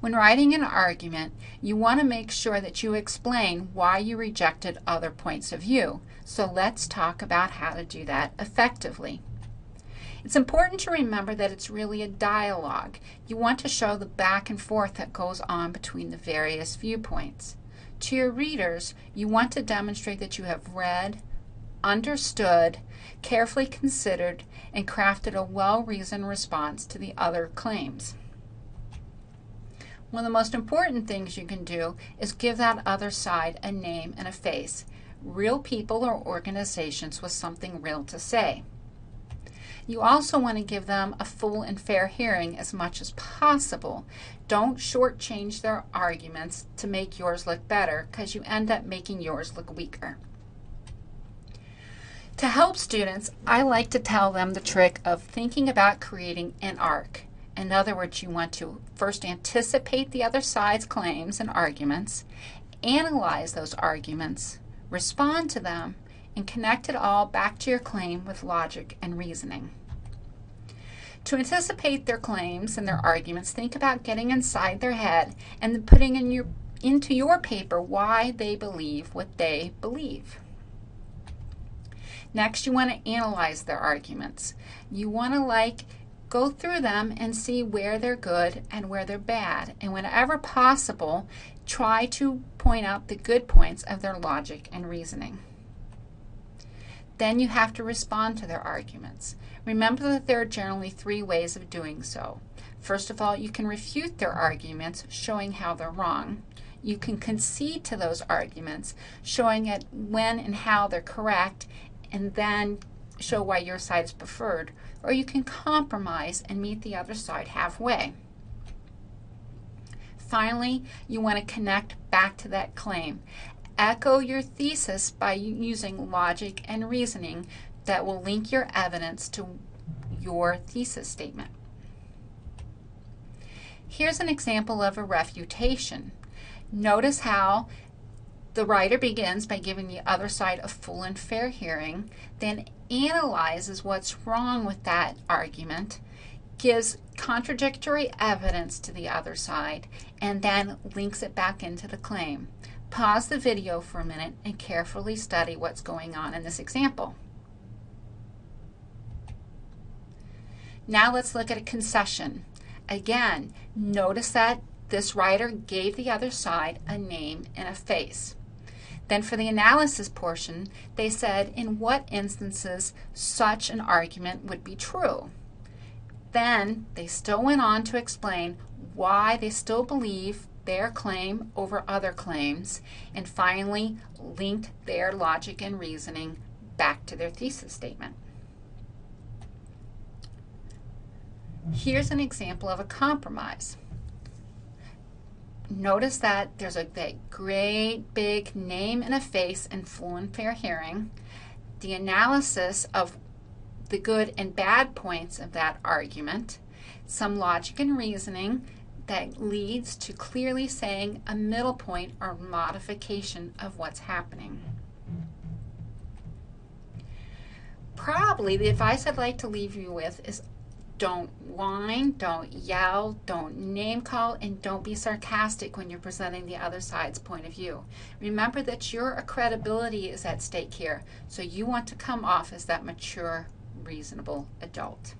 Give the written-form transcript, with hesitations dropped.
When writing an argument, you want to make sure that you explain why you rejected other points of view. So let's talk about how to do that effectively. It's important to remember that it's really a dialogue. You want to show the back and forth that goes on between the various viewpoints. To your readers, you want to demonstrate that you have read, understood, carefully considered, and crafted a well-reasoned response to the other claims. One of the most important things you can do is give that other side a name and a face. Real people or organizations with something real to say. You also want to give them a full and fair hearing as much as possible. Don't shortchange their arguments to make yours look better, because you end up making yours look weaker. To help students, I like to tell them the trick of thinking about creating an arc. In other words, you want to first anticipate the other side's claims and arguments, analyze those arguments, respond to them, and connect it all back to your claim with logic and reasoning. To anticipate their claims and their arguments, think about getting inside their head and then putting into your paper why they believe what they believe. Next, you want to analyze their arguments. You want to go through them and see where they're good and where they're bad, and whenever possible, try to point out the good points of their logic and reasoning. Then you have to respond to their arguments. Remember that there are generally 3 ways of doing so. First of all, you can refute their arguments, showing how they're wrong. You can concede to those arguments, showing it when and how they're correct, and then show why your side is preferred. Or you can compromise and meet the other side halfway. Finally, you want to connect back to that claim. Echo your thesis by using logic and reasoning that will link your evidence to your thesis statement. Here's an example of a refutation. Notice how the writer begins by giving the other side a full and fair hearing, then analyzes what's wrong with that argument, gives contradictory evidence to the other side, and then links it back into the claim. Pause the video for a minute and carefully study what's going on in this example. Now let's look at a concession. Again, notice that this writer gave the other side a name and a face. Then for the analysis portion, they said in what instances such an argument would be true. Then they still went on to explain why they still believe their claim over other claims, and finally linked their logic and reasoning back to their thesis statement. Here's an example of a compromise. Notice that there's a great big name and a face and full and fair hearing. The analysis of the good and bad points of that argument, some logic and reasoning that leads to clearly saying a middle point or modification of what's happening. Probably the advice I'd like to leave you with is don't whine, don't yell, don't name call, and don't be sarcastic when you're presenting the other side's point of view. Remember that your credibility is at stake here, so you want to come off as that mature, reasonable adult.